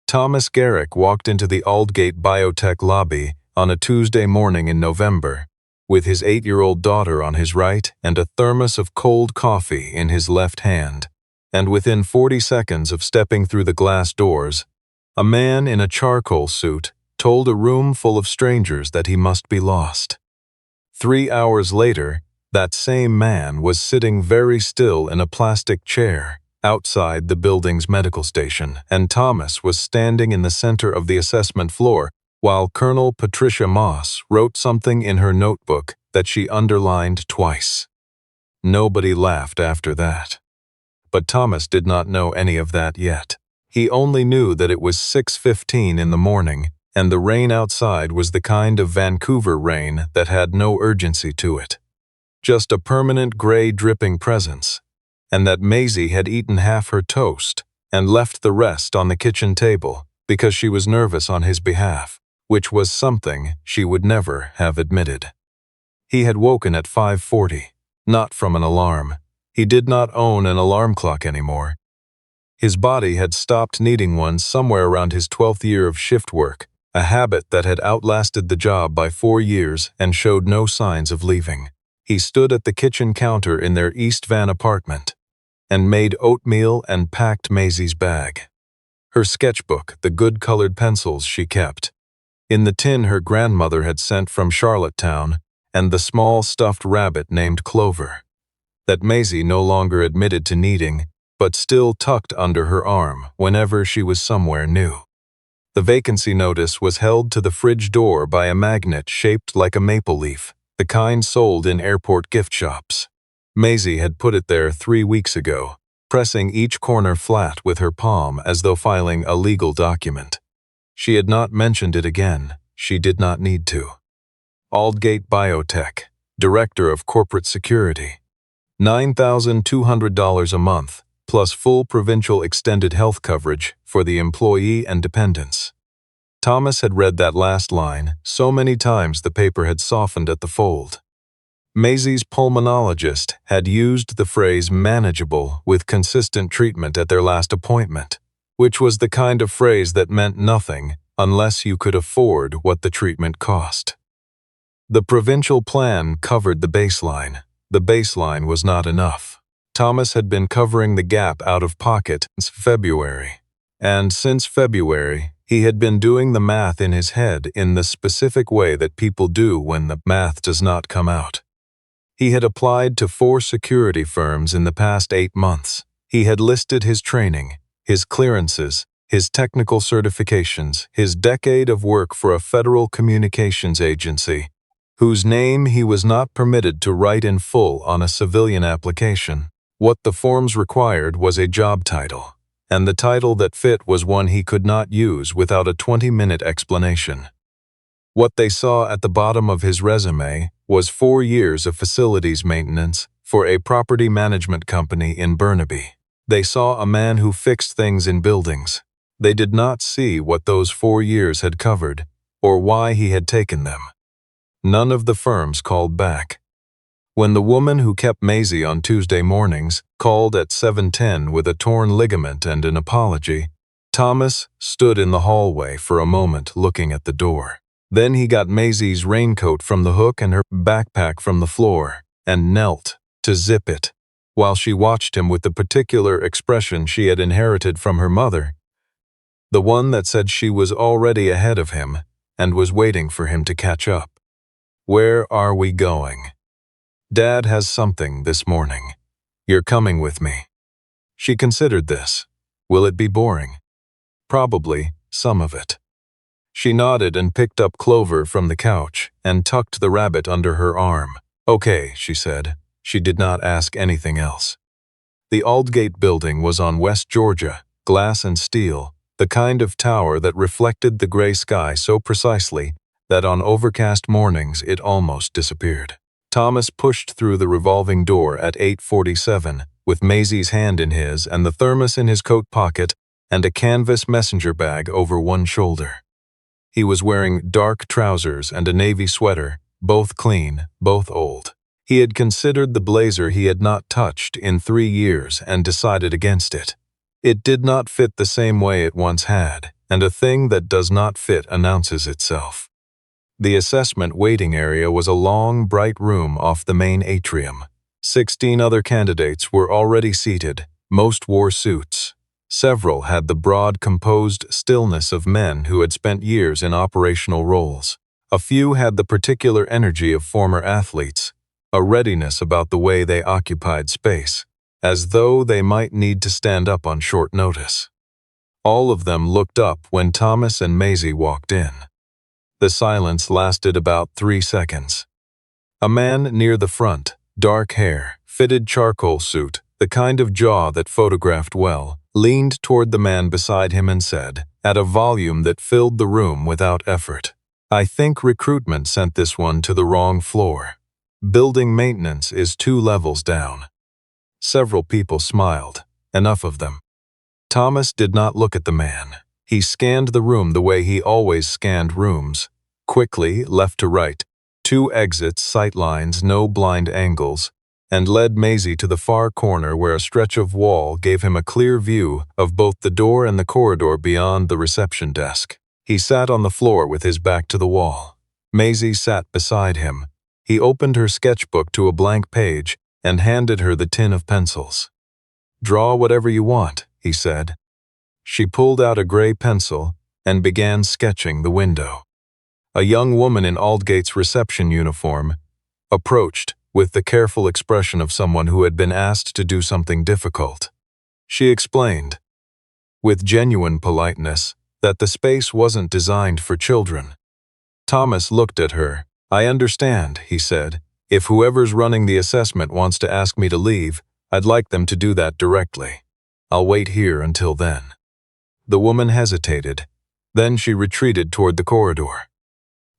Thomas Garrick walked into the Aldgate Biotech lobby on a Tuesday morning in November, with his 8-year-old daughter on his right and a thermos of cold coffee in his left hand. And within 40 seconds of stepping through the glass doors, a man in a charcoal suit told a room full of strangers that he must be lost. 3 hours later, that same man was sitting very still in a plastic chair outside the building's medical station, and Thomas was standing in the center of the assessment floor while Colonel Patricia Moss wrote something in her notebook that she underlined twice. Nobody laughed after that. But Thomas did not know any of that yet. He only knew that it was 6:15 in the morning, and the rain outside was the kind of Vancouver rain that had no urgency to it. Just a permanent gray dripping presence, and that Maisie had eaten half her toast and left the rest on the kitchen table because she was nervous on his behalf, which was something she would never have admitted. He had woken at 5:40, not from an alarm. He did not own an alarm clock anymore. His body had stopped needing one somewhere around his 12th year of shift work, a habit that had outlasted the job by 4 years and showed no signs of leaving. He stood at the kitchen counter in their East Van apartment and made oatmeal and packed Maisie's bag. Her sketchbook, the good colored pencils she kept, in the tin her grandmother had sent from Charlottetown, and the small stuffed rabbit named Clover, that Maisie no longer admitted to needing, but still tucked under her arm whenever she was somewhere new. The vacancy notice was held to the fridge door by a magnet shaped like a maple leaf, the kind sold in airport gift shops. Maisie had put it there 3 weeks ago, pressing each corner flat with her palm as though filing a legal document. She had not mentioned it again. She did not need to. Aldgate Biotech, Director of Corporate Security. $9,200 a month, plus full provincial extended health coverage for the employee and dependents. Thomas had read that last line so many times the paper had softened at the fold. Maisie's pulmonologist had used the phrase manageable with consistent treatment at their last appointment, which was the kind of phrase that meant nothing unless you could afford what the treatment cost. The provincial plan covered the baseline. The baseline was not enough. Thomas had been covering the gap out of pocket since February, and since February, he had been doing the math in his head in the specific way that people do when the math does not come out. He had applied to 4 security firms in the past 8 months. He had listed his training, his clearances, his technical certifications, his decade of work for a federal communications agency, whose name he was not permitted to write in full on a civilian application. What the forms required was a job title, and the title that fit was one he could not use without a 20-minute explanation. What they saw at the bottom of his resume was 4 years of facilities maintenance for a property management company in Burnaby. They saw a man who fixed things in buildings. They did not see what those 4 years had covered, or why he had taken them. None of the firms called back. When the woman who kept Maisie on Tuesday mornings called at 7:10 with a torn ligament and an apology, Thomas stood in the hallway for a moment looking at the door. Then he got Maisie's raincoat from the hook and her backpack from the floor, and knelt to zip it, while she watched him with the particular expression she had inherited from her mother, the one that said she was already ahead of him and was waiting for him to catch up. "Where are we going?" "Dad has something this morning. You're coming with me." She considered this. Will it be boring? Probably, some of it. She nodded and picked up Clover from the couch and tucked the rabbit under her arm. "Okay," she said. She did not ask anything else. The Aldgate building was on West Georgia, glass and steel, the kind of tower that reflected the gray sky so precisely that on overcast mornings it almost disappeared. Thomas pushed through the revolving door at 8:47, with Maisie's hand in his and the thermos in his coat pocket and a canvas messenger bag over one shoulder. He was wearing dark trousers and a navy sweater, both clean, both old. He had considered the blazer he had not touched in 3 years and decided against it. It did not fit the same way it once had. and a thing that does not fit announces itself. The assessment waiting area was a long, bright room off the main atrium. 16 other candidates were already seated. Most wore suits. Several had the broad, composed stillness of men who had spent years in operational roles. A few had the particular energy of former athletes, a readiness about the way they occupied space, as though they might need to stand up on short notice. All of them looked up when Thomas and Maisie walked in. The silence lasted about 3 seconds. A man near the front, dark hair, fitted charcoal suit, the kind of jaw that photographed well, leaned toward the man beside him and said, at a volume that filled the room without effort, "I think recruitment sent this one to the wrong floor. Building maintenance is 2 levels down." Several people smiled, enough of them. Thomas did not look at the man. He scanned the room the way he always scanned rooms. Quickly, left to right, 2 exits, sight lines, no blind angles, and led Maisie to the far corner where a stretch of wall gave him a clear view of both the door and the corridor beyond the reception desk. He sat on the floor with his back to the wall. Maisie sat beside him. He opened her sketchbook to a blank page and handed her the tin of pencils. "Draw whatever you want," he said. She pulled out a gray pencil and began sketching the window. A young woman in Aldgate's reception uniform approached with the careful expression of someone who had been asked to do something difficult. She explained, with genuine politeness, that the space wasn't designed for children. Thomas looked at her. "I understand," he said. "If whoever's running the assessment wants to ask me to leave, I'd like them to do that directly. I'll wait here until then." The woman hesitated. Then she retreated toward the corridor.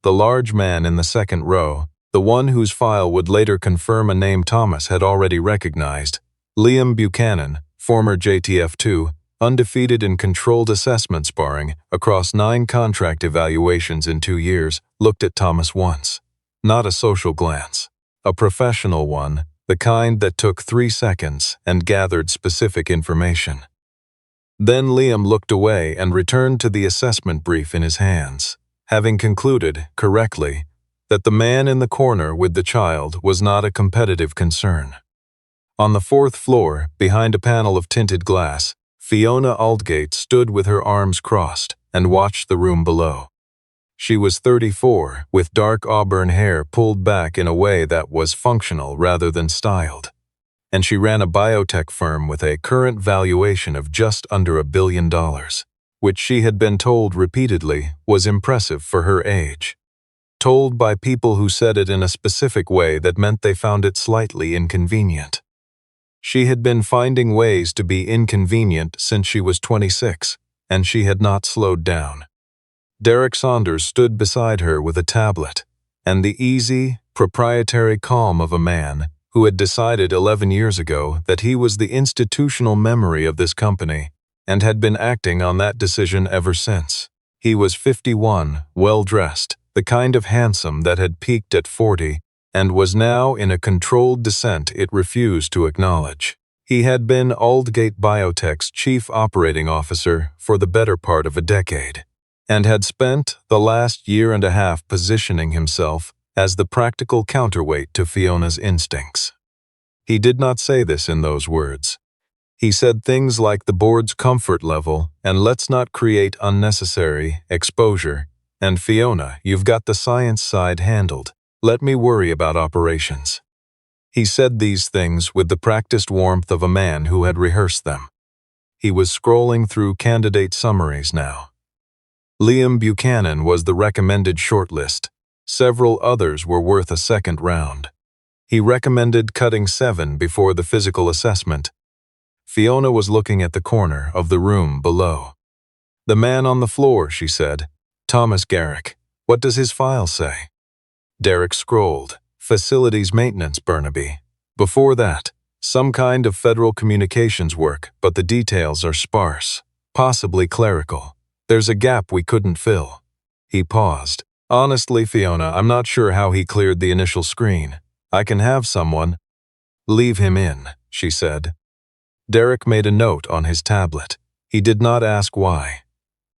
The large man in the second row, the one whose file would later confirm a name Thomas had already recognized, Liam Buchanan, former JTF2, undefeated in controlled assessment sparring across 9 contract evaluations in 2 years, looked at Thomas once. Not a social glance. A professional one, the kind that took 3 seconds and gathered specific information. Then Liam looked away and returned to the assessment brief in his hands, having concluded, correctly, that the man in the corner with the child was not a competitive concern. On the 4th floor, behind a panel of tinted glass, Fiona Aldgate stood with her arms crossed and watched the room below. She was 34, with dark auburn hair pulled back in a way that was functional rather than styled, and she ran a biotech firm with a current valuation of just under $1 billion, which she had been told repeatedly was impressive for her age. Told by people who said it in a specific way that meant they found it slightly inconvenient. She had been finding ways to be inconvenient since she was 26, and she had not slowed down. Derek Saunders stood beside her with a tablet, and the easy, proprietary calm of a man who had decided 11 years ago that he was the institutional memory of this company and had been acting on that decision ever since. He was 51, well-dressed, the kind of handsome that had peaked at 40 and was now in a controlled descent it refused to acknowledge. He had been Aldgate Biotech's chief operating officer for the better part of a decade, and had spent the last year and a half positioning himself as the practical counterweight to Fiona's instincts. He did not say this in those words. He said things like the board's comfort level and let's not create unnecessary exposure, and Fiona, you've got the science side handled. Let me worry about operations. He said these things with the practiced warmth of a man who had rehearsed them. He was scrolling through candidate summaries now. Liam Buchanan was the recommended shortlist. Several others were worth a second round. He recommended cutting 7 before the physical assessment. Fiona was looking at the corner of the room below. "The man on the floor," she said. "Thomas Garrick. What does his file say?" Derek scrolled. "Facilities maintenance, Burnaby. Before that, some kind of federal communications work, but the details are sparse. Possibly clerical. There's a gap we couldn't fill." He paused. "Honestly, Fiona, I'm not sure how he cleared the initial screen. I can have someone." "Leave him in," she said. Derek made a note on his tablet. He did not ask why.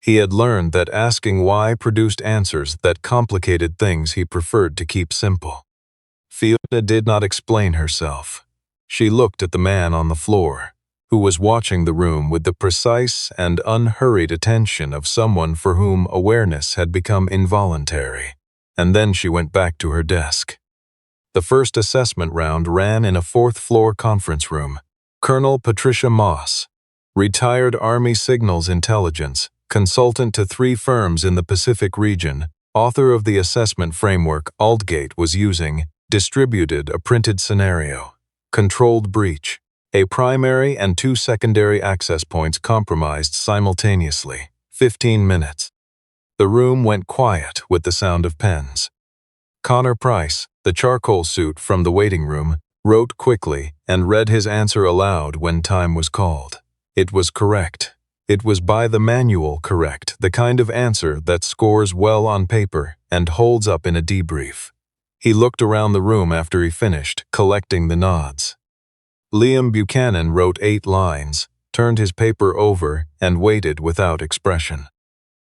He had learned that asking why produced answers that complicated things he preferred to keep simple. Fiona did not explain herself. She looked at the man on the floor, who was watching the room with the precise and unhurried attention of someone for whom awareness had become involuntary, and then she went back to her desk. The first assessment round ran in a fourth-floor conference room. Colonel Patricia Moss, retired Army Signals Intelligence, consultant to 3 firms in the Pacific region, author of the assessment framework Altgate was using, distributed a printed scenario. Controlled breach. A primary and 2 secondary access points compromised simultaneously. 15 minutes. The room went quiet with the sound of pens. Connor Price, the charcoal suit from the waiting room, wrote quickly and read his answer aloud when time was called. It was correct. It was by the manual correct, the kind of answer that scores well on paper and holds up in a debrief. He looked around the room after he finished, collecting the nods. Liam Buchanan wrote 8 lines, turned his paper over, and waited without expression.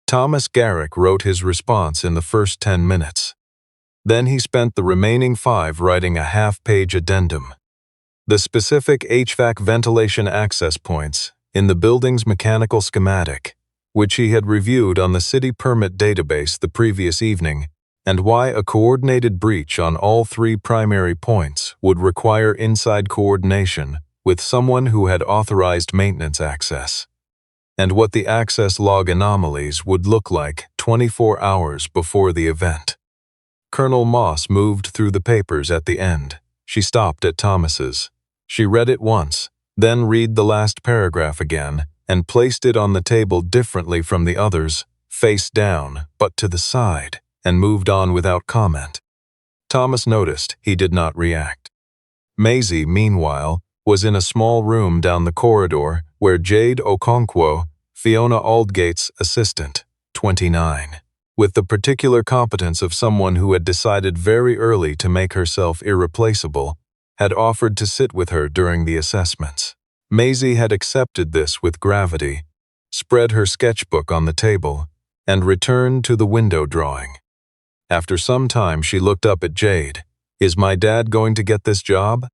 Thomas Garrick wrote his response in the first 10 minutes. Then he spent the remaining 5 writing a half-page addendum. The specific HVAC ventilation access points in the building's mechanical schematic, which he had reviewed on the city permit database the previous evening, and why a coordinated breach on all 3 primary points would require inside coordination with someone who had authorized maintenance access, and what the access log anomalies would look like 24 hours before the event. Colonel Moss moved through the papers at the end. She stopped at Thomas's. She read it once, then read the last paragraph again, and placed it on the table differently from the others, face down, but to the side, and moved on without comment. Thomas noticed he did not react. Maisie, meanwhile, was in a small room down the corridor where Jade Okonkwo, Fiona Aldgate's assistant, 29, with the particular competence of someone who had decided very early to make herself irreplaceable, had offered to sit with her during the assessments. Maisie had accepted this with gravity, spread her sketchbook on the table, and returned to the window drawing. After some time she looked up at Jade. "Is my dad going to get this job?"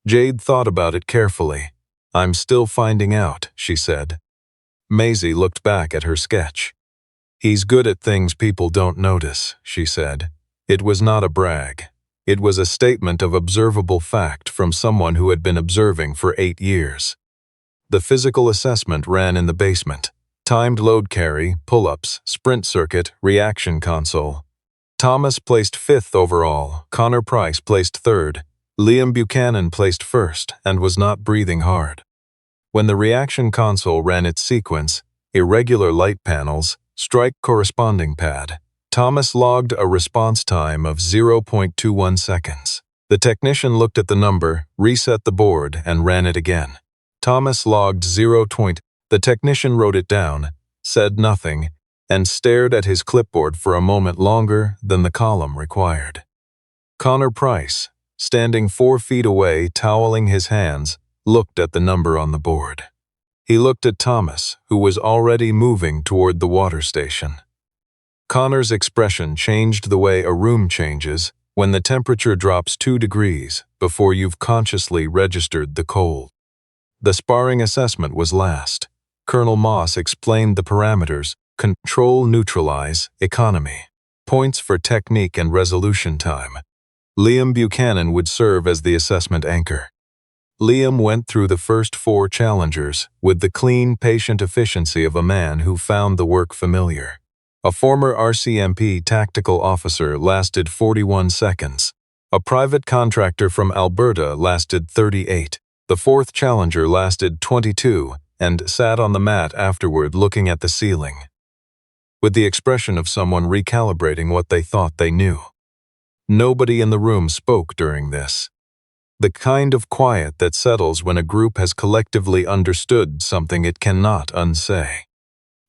Jade thought about it carefully. "I'm still finding out," she said. Maisie looked back at her sketch. "He's good at things people don't notice," she said. It was not a brag. It was a statement of observable fact from someone who had been observing for 8 years. The physical assessment ran in the basement. Timed load carry, pull-ups, sprint circuit, reaction console. Thomas placed 5th overall, Connor Price placed 3rd, Liam Buchanan placed 1st and was not breathing hard. When the reaction console ran its sequence, irregular light panels, strike corresponding pad, Thomas logged a response time of 0.21 seconds. The technician looked at the number, reset the board, and ran it again. Thomas logged 0. The technician wrote it down, said nothing, and stared at his clipboard for a moment longer than the column required. Connor Price, standing 4 feet away, toweling his hands, looked at the number on the board. He looked at Thomas, who was already moving toward the water station. Connor's expression changed the way a room changes when the temperature drops 2 degrees before you've consciously registered the cold. The sparring assessment was last. Colonel Moss explained the parameters: control, neutralize, economy. Points for technique and resolution time. Liam Buchanan would serve as the assessment anchor. Liam went through the first 4 challengers with the clean, patient efficiency of a man who found the work familiar. A former RCMP tactical officer lasted 41 seconds. A private contractor from Alberta lasted 38. The 4th challenger lasted 22 and sat on the mat afterward looking at the ceiling, with the expression of someone recalibrating what they thought they knew. Nobody in the room spoke during this. The kind of quiet that settles when a group has collectively understood something it cannot unsay.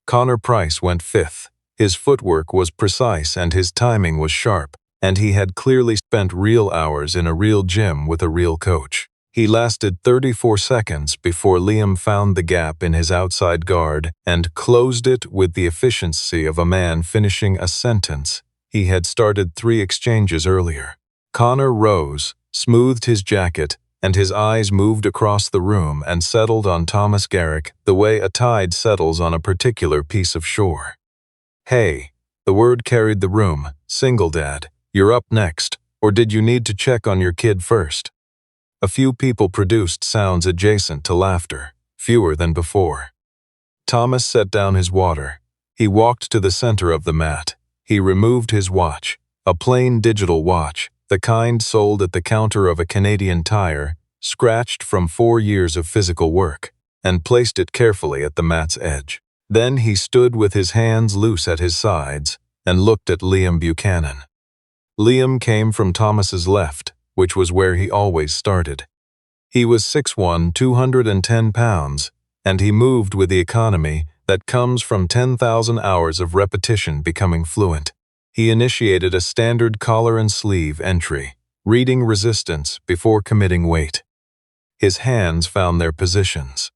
Connor Price went 5th. His footwork was precise and his timing was sharp, and he had clearly spent real hours in a real gym with a real coach. He lasted 34 seconds before Liam found the gap in his outside guard and closed it with the efficiency of a man finishing a sentence he had started 3 exchanges earlier. Connor rose, smoothed his jacket, and his eyes moved across the room and settled on Thomas Garrick the way a tide settles on a particular piece of shore. "Hey," the word carried the room. "Single dad, you're up next, or did you need to check on your kid first?" A few people produced sounds adjacent to laughter, fewer than before. Thomas set down his water. He walked to the center of the mat. He removed his watch, a plain digital watch, the kind sold at the counter of a Canadian Tire, scratched from 4 years of physical work, and placed it carefully at the mat's edge. Then he stood with his hands loose at his sides and looked at Liam Buchanan. Liam came from Thomas's left, which was where he always started. He was 6'1", 210 pounds, and he moved with the economy that comes from 10,000 hours of repetition becoming fluent. He initiated a standard collar and sleeve entry, reading resistance before committing weight. His hands found their positions.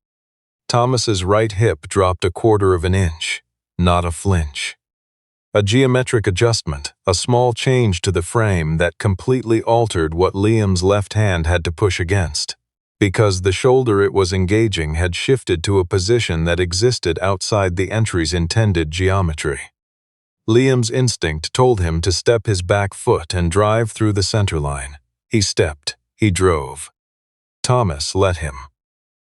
Thomas's right hip dropped 1/4 of an inch, not a flinch. A geometric adjustment, a small change to the frame that completely altered what Liam's left hand had to push against, because the shoulder it was engaging had shifted to a position that existed outside the entry's intended geometry. Liam's instinct told him to step his back foot and drive through the center line. He stepped. He drove. Thomas let him.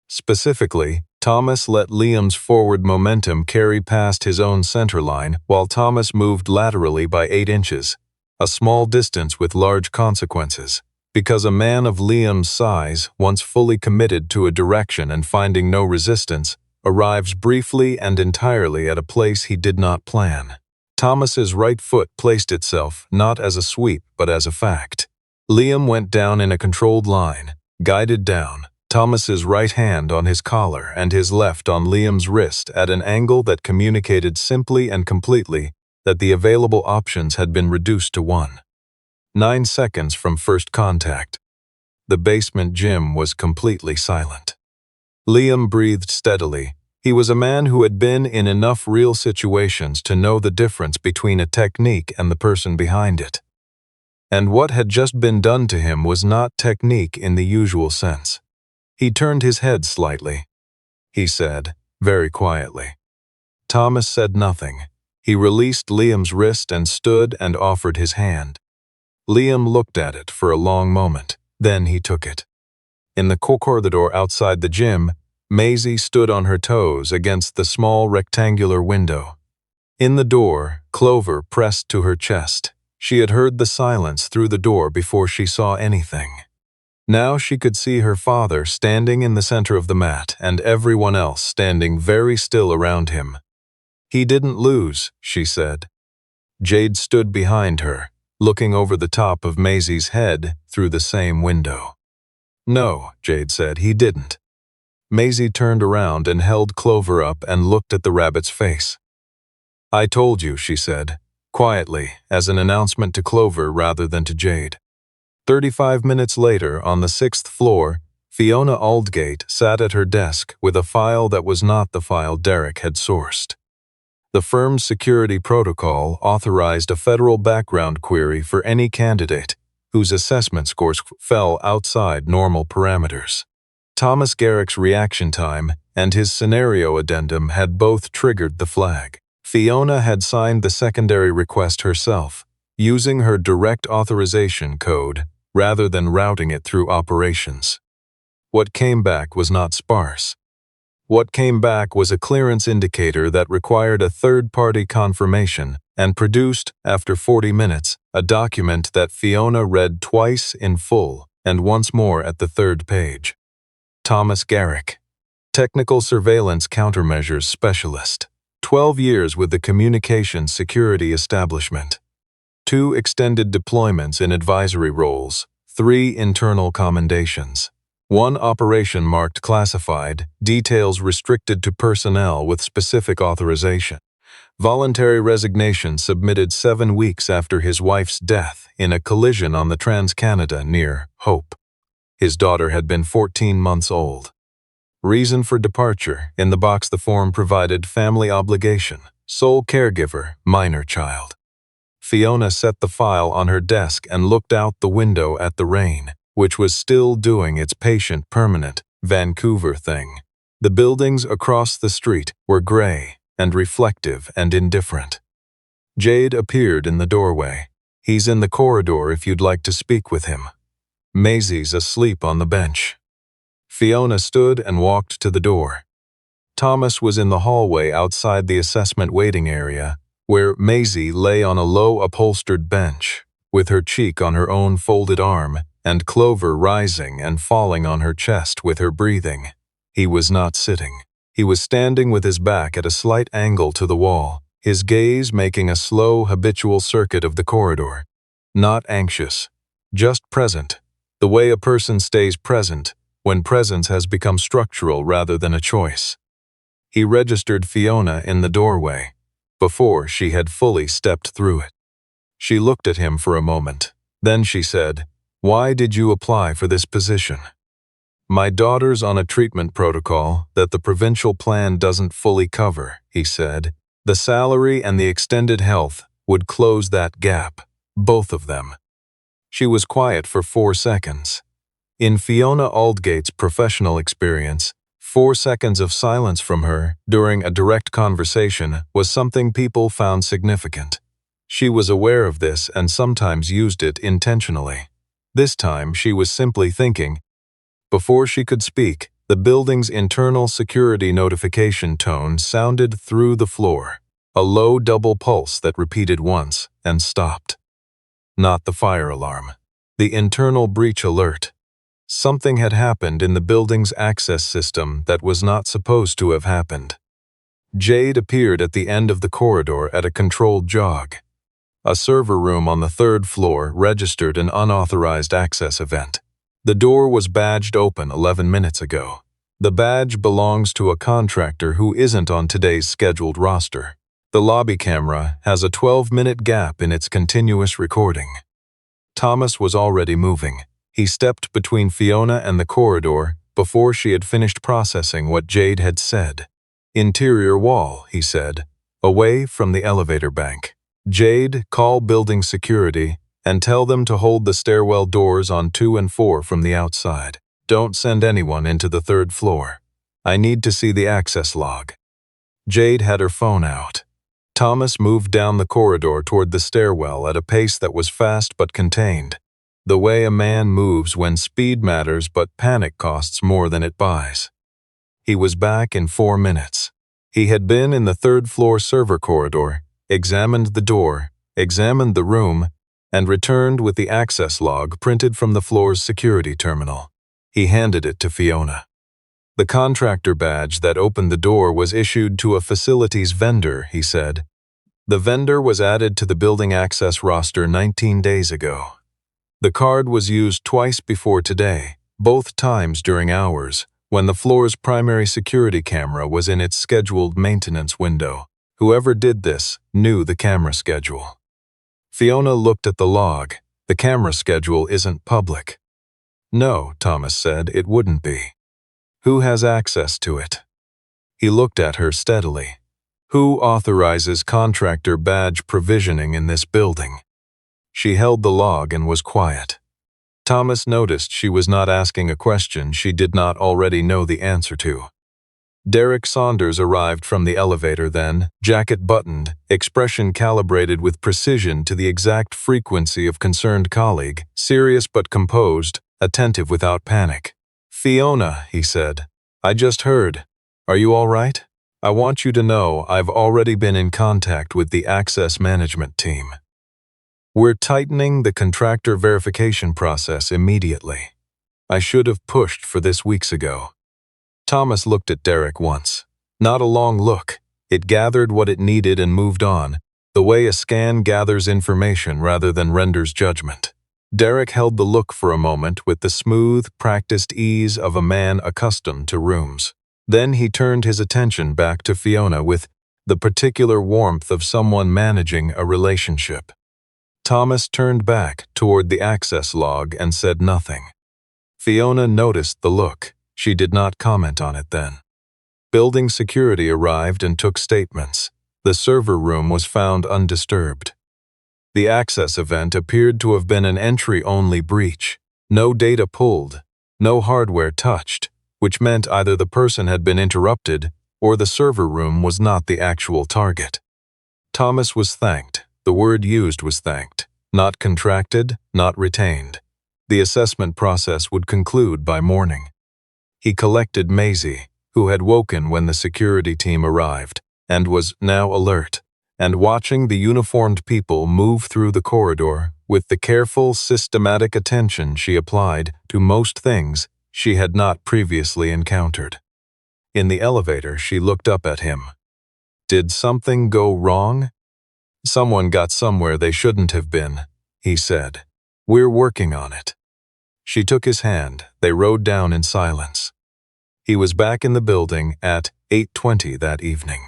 Specifically, Thomas let Liam's forward momentum carry past his own center line while Thomas moved laterally by 8 inches, a small distance with large consequences, because a man of Liam's size, once fully committed to a direction and finding no resistance, arrives briefly and entirely at a place he did not plan. Thomas's right foot placed itself not as a sweep but as a fact. Liam went down in a controlled line, guided down, Thomas's right hand on his collar and his left on Liam's wrist at an angle that communicated simply and completely that the available options had been reduced to 1. 9 seconds from first contact. The basement gym was completely silent. Liam breathed steadily. He was a man who had been in enough real situations to know the difference between a technique and the person behind it. And what had just been done to him was not technique in the usual sense. He turned his head slightly. He said, very quietly. Thomas said nothing. He released Liam's wrist and stood and offered his hand. Liam looked at it for a long moment. Then he took it. In the corridor outside the gym, Maisie stood on her toes against the small rectangular window. In the door, Clover pressed to her chest. She had heard the silence through the door before she saw anything. Now she could see her father standing in the center of the mat and everyone else standing very still around him. "He didn't lose," she said. Jade stood behind her, looking over the top of Maisie's head through the same window. "No," Jade said, "he didn't." Maisie turned around and held Clover up and looked at the rabbit's face. "I told you," she said, quietly, as an announcement to Clover rather than to Jade. 35 minutes later, on the 6th floor, Fiona Aldgate sat at her desk with a file that was not the file Derek had sourced. The firm's security protocol authorized a federal background query for any candidate whose assessment scores fell outside normal parameters. Thomas Garrick's reaction time and his scenario addendum had both triggered the flag. Fiona had signed the secondary request herself, using her direct authorization code rather than routing it through operations. What came back was not sparse. What came back was a clearance indicator that required a third-party confirmation and produced, after 40 minutes, a document that Fiona read twice in full and once more at the 3rd page. Thomas Garrick, Technical Surveillance Countermeasures Specialist, 12 years with the Communications Security Establishment. 2 extended deployments in advisory roles, 3 internal commendations. 1 operation marked classified, details restricted to personnel with specific authorization. Voluntary resignation submitted 7 weeks after his wife's death in a collision on the Trans-Canada near Hope. His daughter had been 14 months old. Reason for departure. In the box the form provided: family obligation, sole caregiver, minor child. Fiona set the file on her desk and looked out the window at the rain, which was still doing its patient, permanent Vancouver thing. The buildings across the street were gray and reflective and indifferent. Jade appeared in the doorway. "He's in the corridor if you'd like to speak with him. Maisie's asleep on the bench." Fiona stood and walked to the door. Thomas was in the hallway outside the assessment waiting area, where Maisie lay on a low upholstered bench, with her cheek on her own folded arm, and Clover rising and falling on her chest with her breathing. He was not sitting. He was standing with his back at a slight angle to the wall, his gaze making a slow, habitual circuit of the corridor. Not anxious, just present, the way a person stays present when presence has become structural rather than a choice. He registered Fiona in the doorway, before she had fully stepped through it. She looked at him for a moment. Then she said, "Why did you apply for this position?" "My daughter's on a treatment protocol that the provincial plan doesn't fully cover," he said. "The salary and the extended health would close that gap, both of them." She was quiet for 4 seconds. In Fiona Aldgate's professional experience, 4 seconds of silence from her during a direct conversation was something people found significant. She was aware of this and sometimes used it intentionally. This time she was simply thinking. Before she could speak, the building's internal security notification tone sounded through the floor, a low double pulse that repeated once and stopped. Not the fire alarm. The internal breach alert. Something had happened in the building's access system that was not supposed to have happened. Jade appeared at the end of the corridor at a controlled jog. A server room on the 3rd floor registered an unauthorized access event. The door was badged open 11 minutes ago. The badge belongs to a contractor who isn't on today's scheduled roster. The lobby camera has a 12-minute gap in its continuous recording. Thomas was already moving. He stepped between Fiona and the corridor before she had finished processing what Jade had said. "Interior wall," he said, "away from the elevator bank. Jade, call building security and tell them to hold the stairwell doors on 2 and 4 from the outside. Don't send anyone into the 3rd floor. I need to see the access log." Jade had her phone out. Thomas moved down the corridor toward the stairwell at a pace that was fast but contained. The way a man moves when speed matters but panic costs more than it buys. He was back in 4 minutes. He had been in the 3rd floor server corridor, examined the door, examined the room, and returned with the access log printed from the floor's security terminal. He handed it to Fiona. "The contractor badge that opened the door was issued to a facilities vendor," he said. "The vendor was added to the building access roster 19 days ago. The card was used twice before today, both times during hours, when the floor's primary security camera was in its scheduled maintenance window. Whoever did this knew the camera schedule." Fiona looked at the log. "The camera schedule isn't public." "No," Thomas said, "it wouldn't be." "Who has access to it?" He looked at her steadily. "Who authorizes contractor badge provisioning in this building?" She held the log and was quiet. Thomas noticed she was not asking a question she did not already know the answer to. Derek Saunders arrived from the elevator then, jacket buttoned, expression calibrated with precision to the exact frequency of concerned colleague, serious but composed, attentive without panic. "Fiona," he said, "I just heard. Are you all right? I want you to know I've already been in contact with the access management team. We're tightening the contractor verification process immediately. I should have pushed for this weeks ago." Thomas looked at Derek once. Not a long look. It gathered what it needed and moved on, the way a scan gathers information rather than renders judgment. Derek held the look for a moment with the smooth, practiced ease of a man accustomed to rooms. Then he turned his attention back to Fiona with the particular warmth of someone managing a relationship. Thomas turned back toward the access log and said nothing. Fiona noticed the look. She did not comment on it then. Building security arrived and took statements. The server room was found undisturbed. The access event appeared to have been an entry-only breach. No data pulled, no hardware touched, which meant either the person had been interrupted or the server room was not the actual target. Thomas was thanked. The word used was thanked. Not contracted, not retained. The assessment process would conclude by morning. He collected Maisie, who had woken when the security team arrived, and was now alert, and watching the uniformed people move through the corridor with the careful, systematic attention she applied to most things she had not previously encountered. In the elevator, she looked up at him. Did something go wrong? Someone got somewhere they shouldn't have been, he said. We're working on it. She took his hand. They rode down in silence. He was back in the building at 8:20 that evening.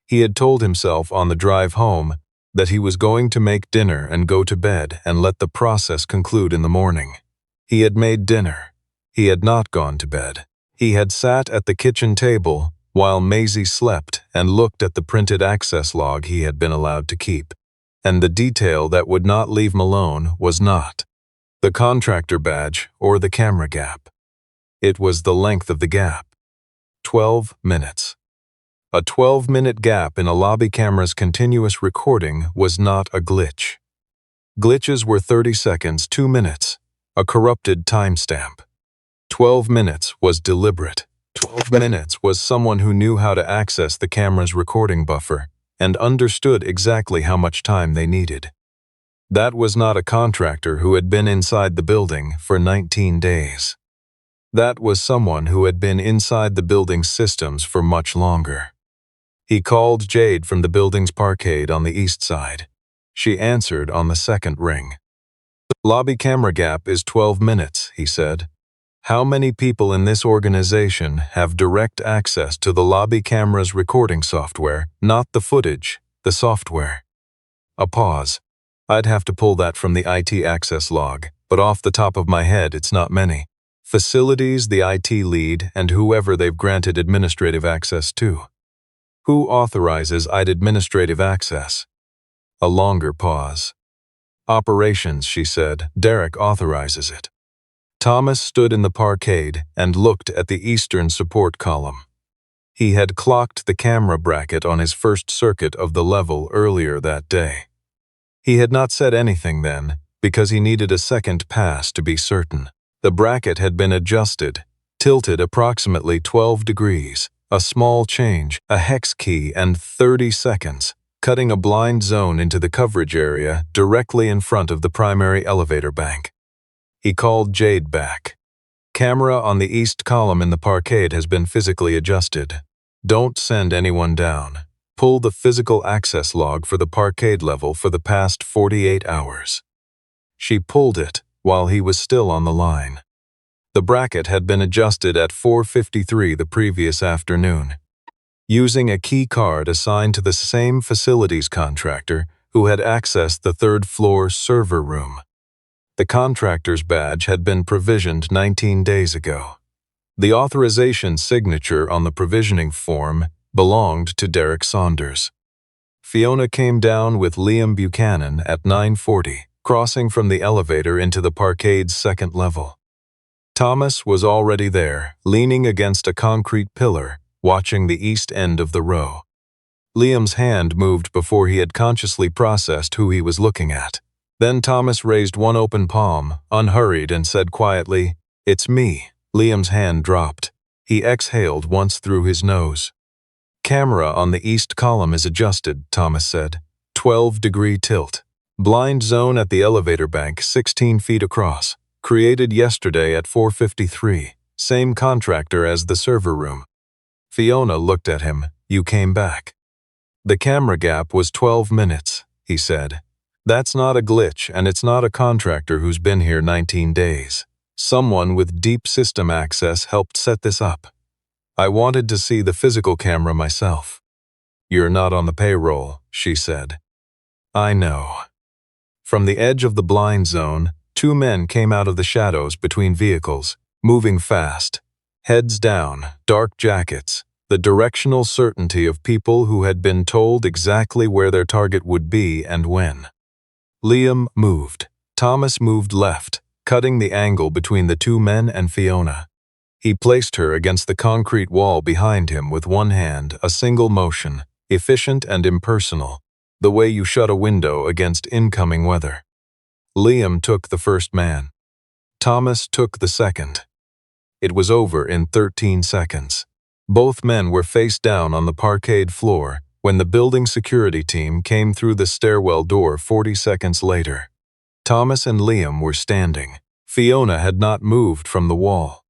He had told himself on the drive home that he was going to make dinner and go to bed and let the process conclude in the morning. He had made dinner. He had not gone to bed. He had sat at the kitchen table while Maisie slept and looked at the printed access log he had been allowed to keep. And the detail that would not leave him alone was not the contractor badge or the camera gap. It was the length of the gap. 12 minutes. A 12-minute gap in a lobby camera's continuous recording was not a glitch. Glitches were 30 seconds, 2 minutes, a corrupted timestamp. 12 minutes was deliberate. 12 minutes was someone who knew how to access the camera's recording buffer and understood exactly how much time they needed. That was not a contractor who had been inside the building for 19 days. That was someone who had been inside the building's systems for much longer. He called Jade from the building's parkade on the east side. She answered on the second ring. The lobby camera gap is 12 minutes, he said. How many people in this organization have direct access to the lobby camera's recording software, not the footage, the software? A pause. I'd have to pull that from the IT access log, but off the top of my head, it's not many. Facilities, the IT lead, and whoever they've granted administrative access to. Who authorizes IT administrative access? A longer pause. Operations, she said. Garrick authorizes it. Thomas stood in the parkade and looked at the eastern support column. He had clocked the camera bracket on his first circuit of the level earlier that day. He had not said anything then, because he needed a second pass to be certain. The bracket had been adjusted, tilted approximately 12 degrees, a small change, a hex key, and 30 seconds, cutting a blind zone into the coverage area directly in front of the primary elevator bank. He called Jade back. Camera on the east column in the parkade has been physically adjusted. Don't send anyone down. Pull the physical access log for the parkade level for the past 48 hours. She pulled it while he was still on the line. The bracket had been adjusted at 4:53 the previous afternoon, using a key card assigned to the same facilities contractor who had accessed the third-floor server room. The contractor's badge had been provisioned 19 days ago. The authorization signature on the provisioning form belonged to Derek Saunders. Fiona came down with Liam Buchanan at 9:40, crossing from the elevator into the parkade's second level. Thomas was already there, leaning against a concrete pillar, watching the east end of the row. Liam's hand moved before he had consciously processed who he was looking at. Then Thomas raised one open palm, unhurried, and said quietly, "It's me." Liam's hand dropped. He exhaled once through his nose. "Camera on the east column is adjusted," Thomas said. 12-degree tilt. Blind zone at the elevator bank 16 feet across. Created yesterday at 4:53. Same contractor as the server room. Fiona looked at him. "You came back." "The camera gap was 12 minutes, he said. "That's not a glitch, and it's not a contractor who's been here 19 days. Someone with deep system access helped set this up. I wanted to see the physical camera myself." "You're not on the payroll," she said. "I know." From the edge of the blind zone, 2 men came out of the shadows between vehicles, moving fast. Heads down, dark jackets, the directional certainty of people who had been told exactly where their target would be and when. Liam moved. Thomas moved left, cutting the angle between the 2 men and Fiona. He placed her against the concrete wall behind him with one hand, a single motion, efficient and impersonal, the way you shut a window against incoming weather. Liam took the first man. Thomas took the second. It was over in 13 seconds. Both men were face down on the parquet floor when the building security team came through the stairwell door 40 seconds later. Thomas and Liam were standing. Fiona had not moved from the wall.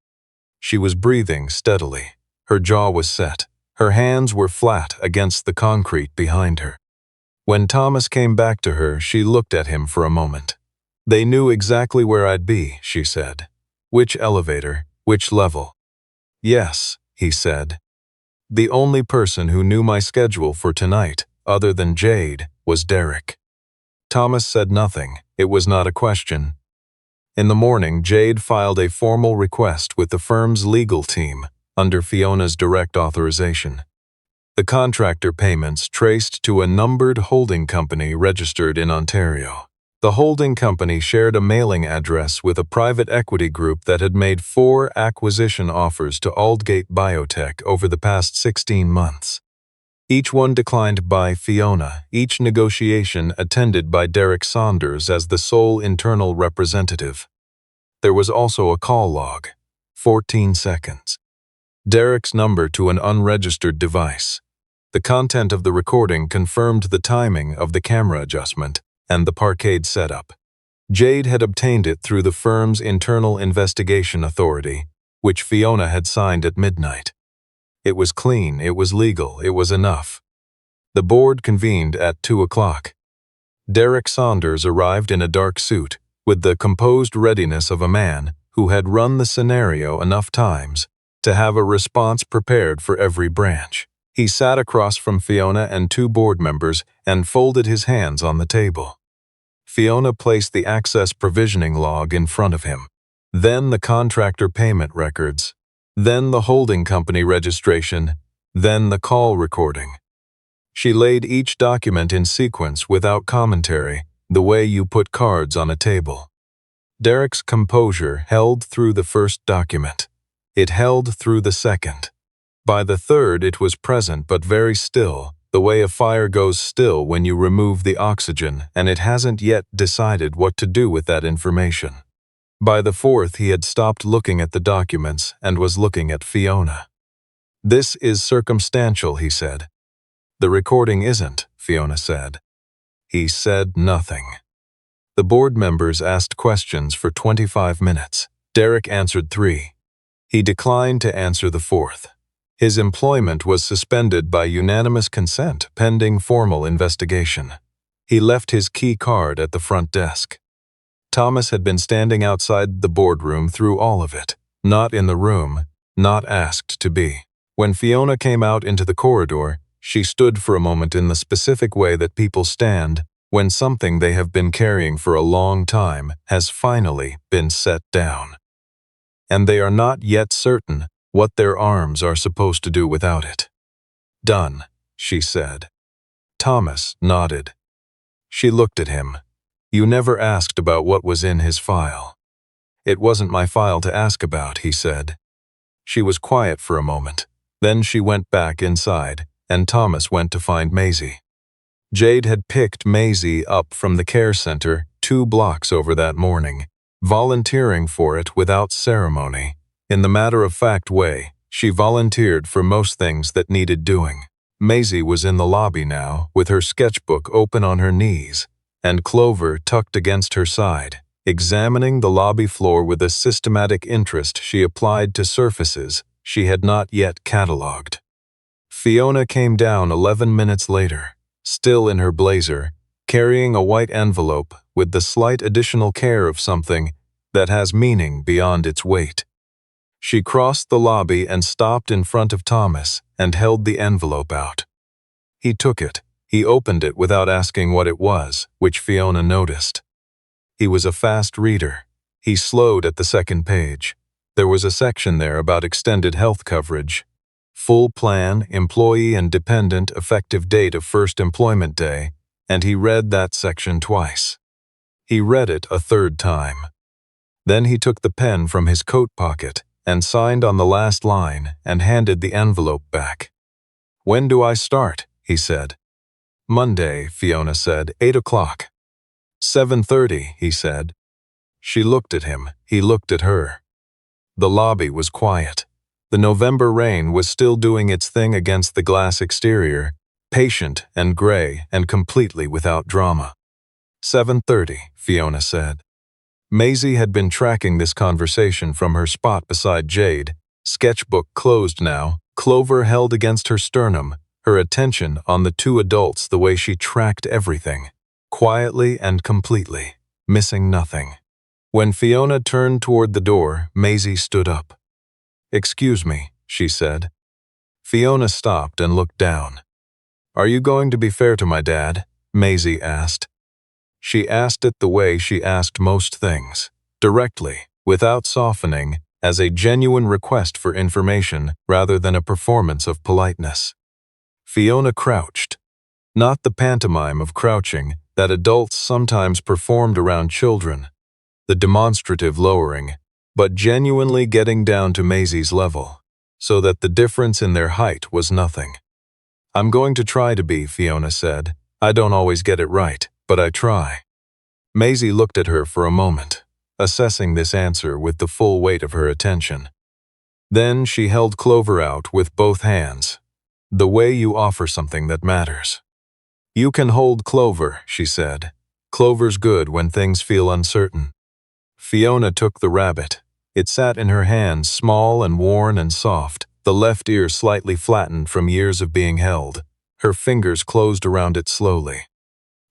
She was breathing steadily. Her jaw was set. Her hands were flat against the concrete behind her. When Thomas came back to her, she looked at him for a moment. "They knew exactly where I'd be," she said. "Which elevator, which level?" "Yes," he said. "The only person who knew my schedule for tonight, other than Jade, was Garrick." Thomas said nothing. It was not a question. In the morning, Jade filed a formal request with the firm's legal team, under Fiona's direct authorization. The contractor payments traced to a numbered holding company registered in Ontario. The holding company shared a mailing address with a private equity group that had made 4 acquisition offers to Aldgate Biotech over the past 16 months. Each one declined by Fiona, each negotiation attended by Derek Saunders as the sole internal representative. There was also a call log, 14 seconds. Derek's number to an unregistered device. The content of the recording confirmed the timing of the camera adjustment and the parquet setup. Jade had obtained it through the firm's internal investigation authority, which Fiona had signed at midnight. It was clean, it was legal, it was enough. The board convened at 2 o'clock. Derek Saunders arrived in a dark suit, with the composed readiness of a man who had run the scenario enough times to have a response prepared for every branch. He sat across from Fiona and 2 board members and folded his hands on the table. Fiona placed the access provisioning log in front of him, then the contractor payment records, then the holding company registration, then the call recording. She laid each document in sequence without commentary, the way you put cards on a table. Derek's composure held through the first document. It held through the second. By the third, it was present but very still, the way a fire goes still when you remove the oxygen and it hasn't yet decided what to do with that information. By the fourth, he had stopped looking at the documents and was looking at Fiona. "This is circumstantial," he said. "The recording isn't," Fiona said. He said nothing. The board members asked questions for 25 minutes. Garrick answered 3. He declined to answer the 4th. His employment was suspended by unanimous consent pending formal investigation. He left his key card at the front desk. Thomas had been standing outside the boardroom through all of it, not in the room, not asked to be. When Fiona came out into the corridor, she stood for a moment in the specific way that people stand when something they have been carrying for a long time has finally been set down. And they are not yet certain what their arms are supposed to do without it. "Done," she said. Thomas nodded. She looked at him. "You never asked about what was in his file." "It wasn't my file to ask about," he said. She was quiet for a moment. Then she went back inside, and Thomas went to find Maisie. Jade had picked Maisie up from the care center 2 blocks over that morning, volunteering for it without ceremony. In the matter-of-fact way, she volunteered for most things that needed doing. Maisie was in the lobby now, with her sketchbook open on her knees, and Clover tucked against her side, examining the lobby floor with a systematic interest she applied to surfaces she had not yet catalogued. Fiona came down 11 minutes later, still in her blazer, carrying a white envelope with the slight additional care of something that has meaning beyond its weight. She crossed the lobby and stopped in front of Thomas and held the envelope out. He took it. He opened it without asking what it was, which Fiona noticed. He was a fast reader. He slowed at the second page. There was a section there about extended health coverage. Full plan, employee and dependent, effective date of first employment day, and he read that section twice. He read it a third time. Then he took the pen from his coat pocket and signed on the last line and handed the envelope back. "When do I start?" he said. "Monday," Fiona said, 8 o'clock. 7:30, he said. She looked at him. He looked at her. The lobby was quiet. The November rain was still doing its thing against the glass exterior, patient and gray and completely without drama. 7:30, Fiona said. Maisie had been tracking this conversation from her spot beside Jade, sketchbook closed now, Clover held against her sternum, her attention on the two adults the way she tracked everything, quietly and completely, missing nothing. When Fiona turned toward the door, Maisie stood up. "Excuse me," she said. Fiona stopped and looked down. "Are you going to be fair to my dad?" Maisie asked. She asked it the way she asked most things, directly, without softening, as a genuine request for information rather than a performance of politeness. Fiona crouched. Not the pantomime of crouching that adults sometimes performed around children, the demonstrative lowering, but genuinely getting down to Maisie's level, so that the difference in their height was nothing. "I'm going to try to be," Fiona said. "I don't always get it right, but I try." Maisie looked at her for a moment, assessing this answer with the full weight of her attention. Then she held Clover out with both hands, the way you offer something that matters. "You can hold Clover," she said. "Clover's good when things feel uncertain." Fiona took the rabbit. It sat in her hands, small and worn and soft, the left ear slightly flattened from years of being held. Her fingers closed around it slowly.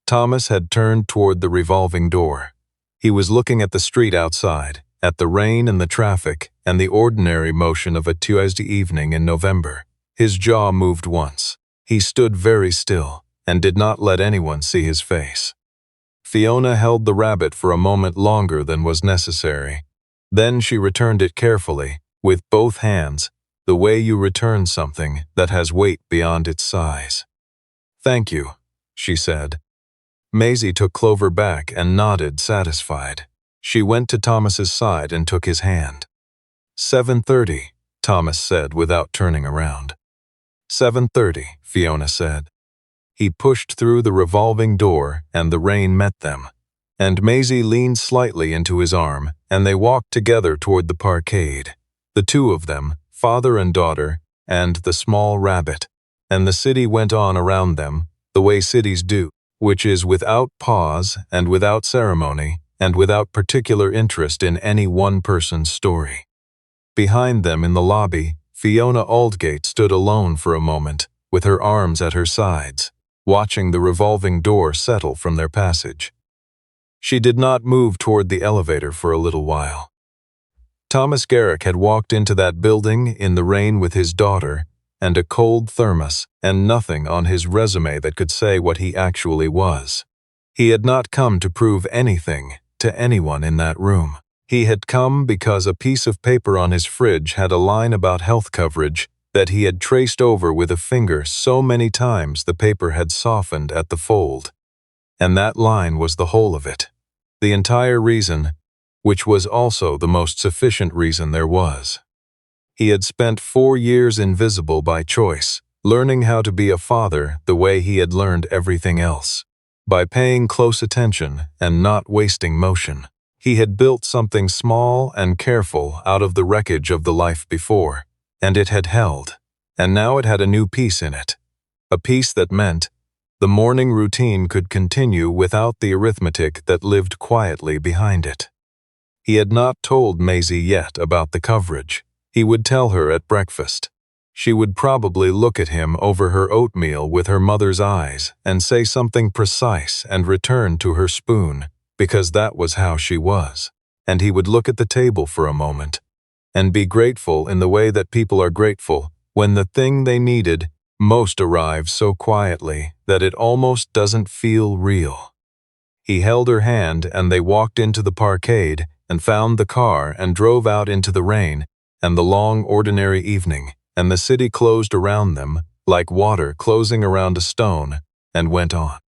Thomas had turned toward the revolving door. He was looking at the street outside, at the rain and the traffic, and the ordinary motion of a Tuesday evening in November. His jaw moved once. He stood very still, and did not let anyone see his face. Fiona held the rabbit for a moment longer than was necessary. Then she returned it carefully, with both hands, the way you return something that has weight beyond its size. "Thank you," she said. Maisie took Clover back and nodded, satisfied. She went to Thomas's side and took his hand. 7:30, Thomas said without turning around. 7:30, Fiona said. He pushed through the revolving door and the rain met them, and Maisie leaned slightly into his arm and they walked together toward the parkade, the two of them, father and daughter, and the small rabbit, and the city went on around them, the way cities do, which is without pause and without ceremony and without particular interest in any one person's story. Behind them in the lobby, Fiona Aldgate stood alone for a moment, with her arms at her sides, watching the revolving door settle from their passage. She did not move toward the elevator for a little while. Thomas Garrick had walked into that building in the rain with his daughter and a cold thermos and nothing on his resume that could say what he actually was. He had not come to prove anything to anyone in that room. He had come because a piece of paper on his fridge had a line about health coverage that he had traced over with a finger so many times the paper had softened at the fold. And that line was the whole of it. The entire reason, which was also the most sufficient reason there was. He had spent 4 years invisible by choice, learning how to be a father the way he had learned everything else. By paying close attention and not wasting motion. He had built something small and careful out of the wreckage of the life before, and it had held, and now it had a new piece in it. A piece that meant the morning routine could continue without the arithmetic that lived quietly behind it. He had not told Maisie yet about the coverage. He would tell her at breakfast. She would probably look at him over her oatmeal with her mother's eyes and say something precise and return to her spoon, because that was how she was. And he would look at the table for a moment and be grateful in the way that people are grateful when the thing they needed most arrives so quietly that it almost doesn't feel real. He held her hand and they walked into the parkade and found the car and drove out into the rain and the long ordinary evening, and the city closed around them, like water closing around a stone, and went on.